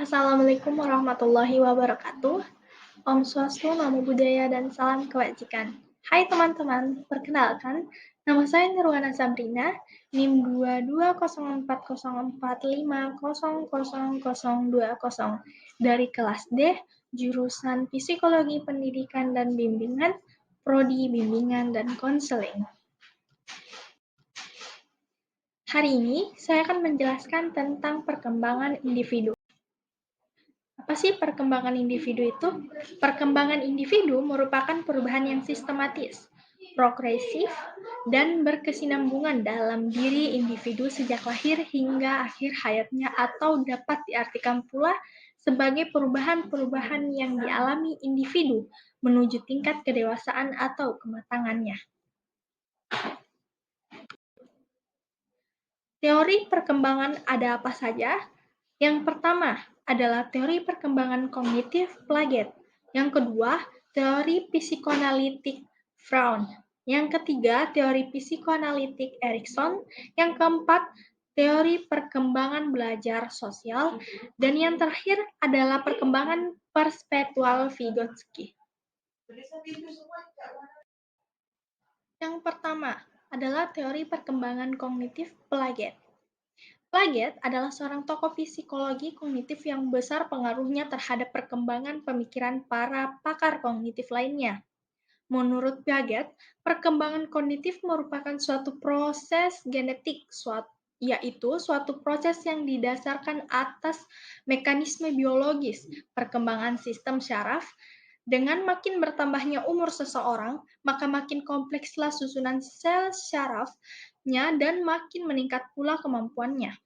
Assalamualaikum warahmatullahi wabarakatuh. Om Swastiastu, Namo Buddhaya, dan salam kebajikan. Hai teman-teman, perkenalkan, nama saya Nirwana Sabrina, NIM 220404500020 dari kelas D, jurusan Psikologi Pendidikan dan Bimbingan, Prodi Bimbingan dan Konseling. Hari ini, saya akan menjelaskan tentang perkembangan individu. Apa sih perkembangan individu itu? Perkembangan individu merupakan perubahan yang sistematis, progresif, dan berkesinambungan dalam diri individu sejak lahir hingga akhir hayatnya, atau dapat diartikan pula sebagai perubahan-perubahan yang dialami individu menuju tingkat kedewasaan atau kematangannya. Teori perkembangan ada apa saja? Yang pertama adalah teori perkembangan kognitif Piaget. Yang kedua, teori psikoanalitik Freud. Yang ketiga, teori psikoanalitik Erikson. Yang keempat, teori perkembangan belajar sosial. Dan yang terakhir adalah perkembangan perspektual Vygotsky. Yang pertama adalah teori perkembangan kognitif Piaget. Piaget adalah seorang tokoh psikologi kognitif yang besar pengaruhnya terhadap perkembangan pemikiran para pakar kognitif lainnya. Menurut Piaget, perkembangan kognitif merupakan suatu proses genetik, yaitu suatu proses yang didasarkan atas mekanisme biologis, perkembangan sistem syaraf. Dengan makin bertambahnya umur seseorang, maka makin komplekslah susunan sel syarafnya dan makin meningkat pula kemampuannya.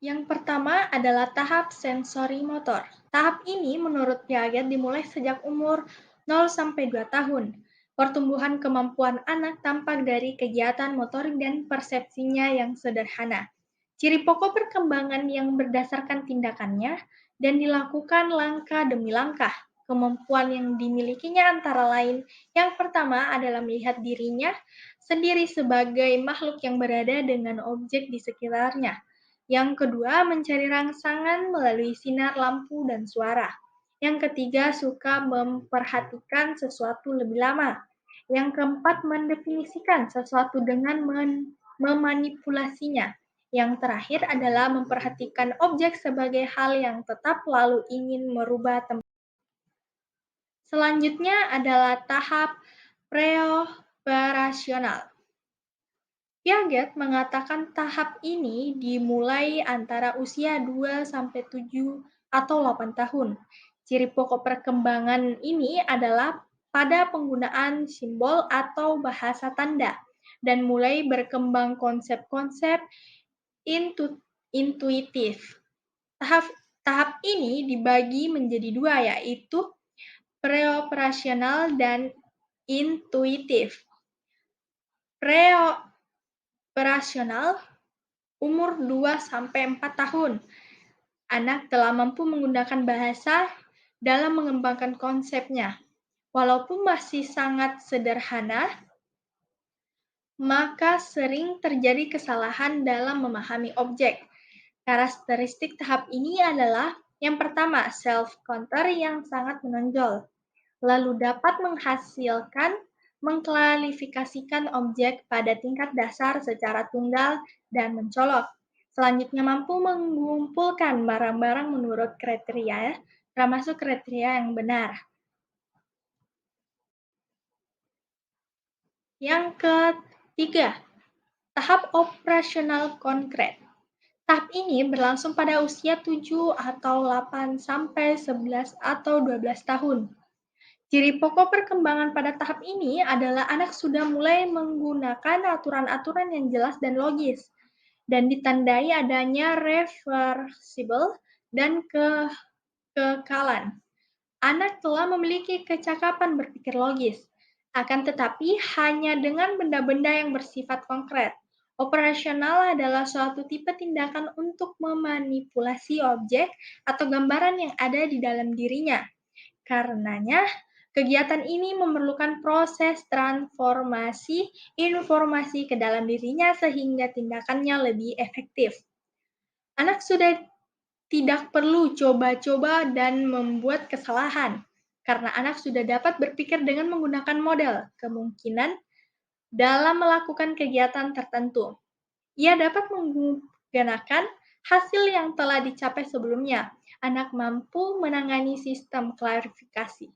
Yang pertama adalah tahap sensori motor. Tahap ini menurut Piaget dimulai sejak umur 0-2 tahun. Pertumbuhan kemampuan anak tampak dari kegiatan motorik dan persepsinya yang sederhana. Ciri pokok perkembangan yang berdasarkan tindakannya dan dilakukan langkah demi langkah. Kemampuan yang dimilikinya antara lain, yang pertama adalah melihat dirinya sendiri sebagai makhluk yang berada dengan objek di sekitarnya. Yang kedua, mencari rangsangan melalui sinar lampu dan suara. Yang ketiga, suka memperhatikan sesuatu lebih lama. Yang keempat, mendefinisikan sesuatu dengan memanipulasinya. Yang terakhir adalah memperhatikan objek sebagai hal yang tetap lalu ingin merubah tempat. Selanjutnya adalah tahap preoperasional. Piaget mengatakan tahap ini dimulai antara usia 2-7 atau 8 tahun. Ciri pokok perkembangan ini adalah pada penggunaan simbol atau bahasa tanda, dan mulai berkembang konsep-konsep intuitif. Tahap ini dibagi menjadi dua, yaitu preoperasional dan intuitif. Preoperasional, umur 2-4 tahun. Anak telah mampu menggunakan bahasa dalam mengembangkan konsepnya. Walaupun masih sangat sederhana, maka sering terjadi kesalahan dalam memahami objek. Karakteristik tahap ini adalah yang pertama, self-counter yang sangat menonjol, lalu dapat mengklasifikasikan objek pada tingkat dasar secara tunggal dan mencolok. Selanjutnya mampu mengumpulkan barang-barang menurut kriteria, termasuk kriteria yang benar. Yang ketiga, tahap operasional konkret. Tahap ini berlangsung pada usia 7 atau 8 sampai 11 atau 12 tahun. Ciri pokok perkembangan pada tahap ini adalah anak sudah mulai menggunakan aturan-aturan yang jelas dan logis, dan ditandai adanya reversible dan kekekalan. Anak telah memiliki kecakapan berpikir logis, akan tetapi hanya dengan benda-benda yang bersifat konkret. Operasional adalah suatu tipe tindakan untuk memanipulasi objek atau gambaran yang ada di dalam dirinya. Karenanya, kegiatan ini memerlukan proses transformasi informasi ke dalam dirinya sehingga tindakannya lebih efektif. Anak sudah tidak perlu coba-coba dan membuat kesalahan, karena anak sudah dapat berpikir dengan menggunakan model kemungkinan dalam melakukan kegiatan tertentu. Ia dapat menggunakan hasil yang telah dicapai sebelumnya. Anak mampu menangani sistem klarifikasi.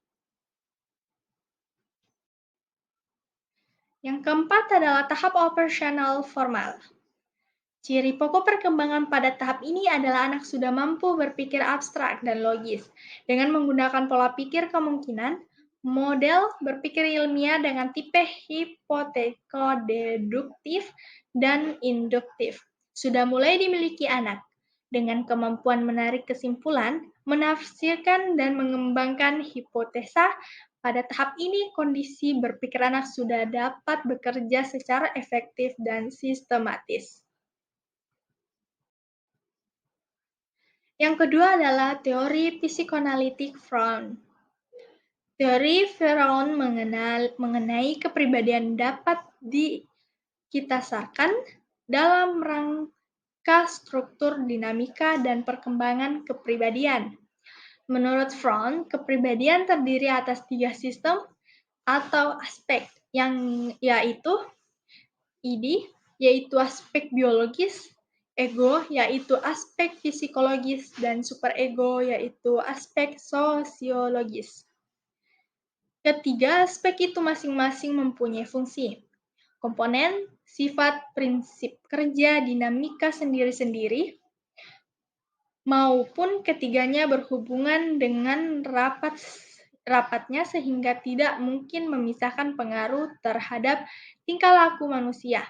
Yang keempat adalah tahap operasional formal. Ciri pokok perkembangan pada tahap ini adalah anak sudah mampu berpikir abstrak dan logis dengan menggunakan pola pikir kemungkinan, model berpikir ilmiah dengan tipe hipoteko-deduktif dan induktif. Sudah mulai dimiliki anak dengan kemampuan menarik kesimpulan, menafsirkan dan mengembangkan hipotesa. Pada tahap ini, kondisi berpikir anak sudah dapat bekerja secara efektif dan sistematis. Yang kedua adalah teori psikoanalitik Freud. Teori Freud mengenai kepribadian dapat dikitasarkan dalam rangka struktur dinamika dan perkembangan kepribadian. Menurut Freud, kepribadian terdiri atas 3 sistem atau aspek, yang yaitu id, yaitu aspek biologis, ego, yaitu aspek psikologis, dan superego, yaitu aspek sosiologis. Ketiga aspek itu masing-masing mempunyai fungsi, komponen, sifat, prinsip kerja, dinamika sendiri-sendiri, maupun ketiganya berhubungan dengan rapatnya sehingga tidak mungkin memisahkan pengaruh terhadap tingkah laku manusia.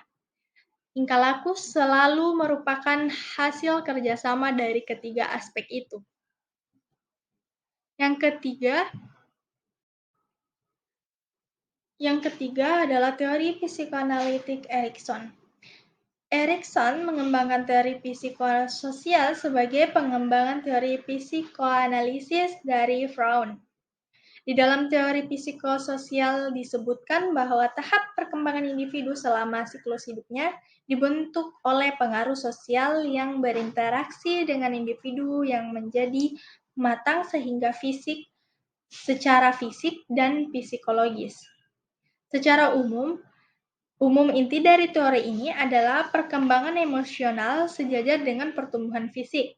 Tingkah laku selalu merupakan hasil kerjasama dari ketiga aspek itu. Yang ketiga adalah teori psikoanalitik Erikson. Erikson mengembangkan teori psikososial sebagai pengembangan teori psikoanalisis dari Freud. Di dalam teori psikososial disebutkan bahwa tahap perkembangan individu selama siklus hidupnya dibentuk oleh pengaruh sosial yang berinteraksi dengan individu yang menjadi matang secara fisik dan psikologis. Secara umum inti dari teori ini adalah perkembangan emosional sejajar dengan pertumbuhan fisik.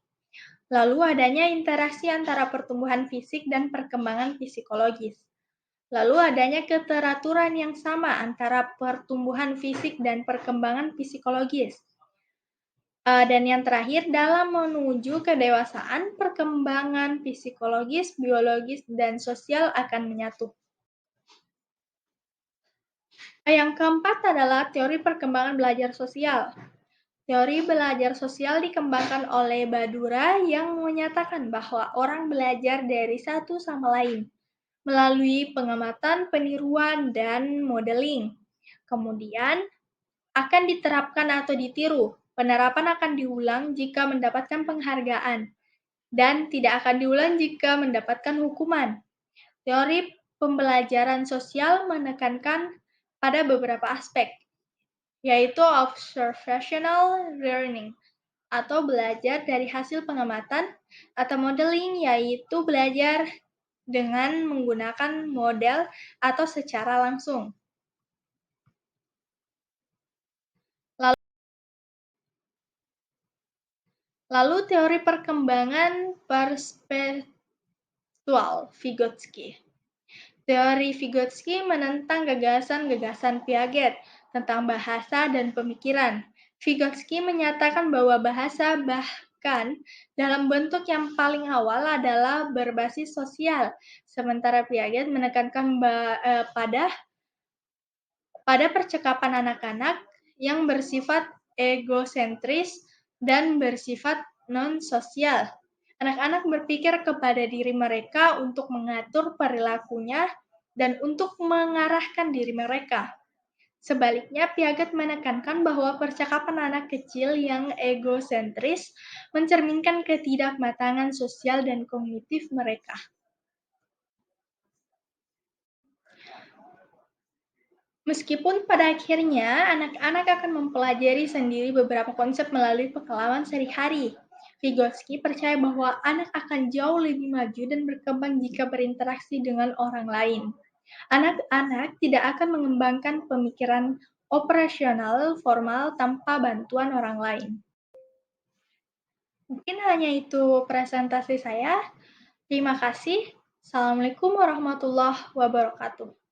Lalu adanya interaksi antara pertumbuhan fisik dan perkembangan psikologis. Lalu adanya keteraturan yang sama antara pertumbuhan fisik dan perkembangan psikologis. Dan yang terakhir, dalam menuju kedewasaan, perkembangan psikologis, biologis, dan sosial akan menyatu. Yang keempat adalah teori perkembangan belajar sosial. Teori belajar sosial dikembangkan oleh Badura yang menyatakan bahwa orang belajar dari satu sama lain melalui pengamatan, peniruan, dan modeling. Kemudian akan diterapkan atau ditiru. Penerapan akan diulang jika mendapatkan penghargaan dan tidak akan diulang jika mendapatkan hukuman. Teori pembelajaran sosial menekankan pada beberapa aspek, yaitu observational learning, atau belajar dari hasil pengamatan, atau modeling, yaitu belajar dengan menggunakan model atau secara langsung. Lalu teori perkembangan perspektual Vygotsky. Teori Vygotsky menentang gagasan-gagasan Piaget tentang bahasa dan pemikiran. Vygotsky menyatakan bahwa bahasa bahkan dalam bentuk yang paling awal adalah berbasis sosial, sementara Piaget menekankan pada percakapan anak-anak yang bersifat egosentris dan bersifat non-sosial. Anak-anak berpikir kepada diri mereka untuk mengatur perilakunya dan untuk mengarahkan diri mereka. Sebaliknya, Piaget menekankan bahwa percakapan anak kecil yang egosentris mencerminkan ketidakmatangan sosial dan kognitif mereka. Meskipun pada akhirnya anak-anak akan mempelajari sendiri beberapa konsep melalui pengalaman sehari-hari, Vygotsky percaya bahwa anak akan jauh lebih maju dan berkembang jika berinteraksi dengan orang lain. Anak-anak tidak akan mengembangkan pemikiran operasional formal tanpa bantuan orang lain. Mungkin hanya itu presentasi saya. Terima kasih. Assalamualaikum warahmatullahi wabarakatuh.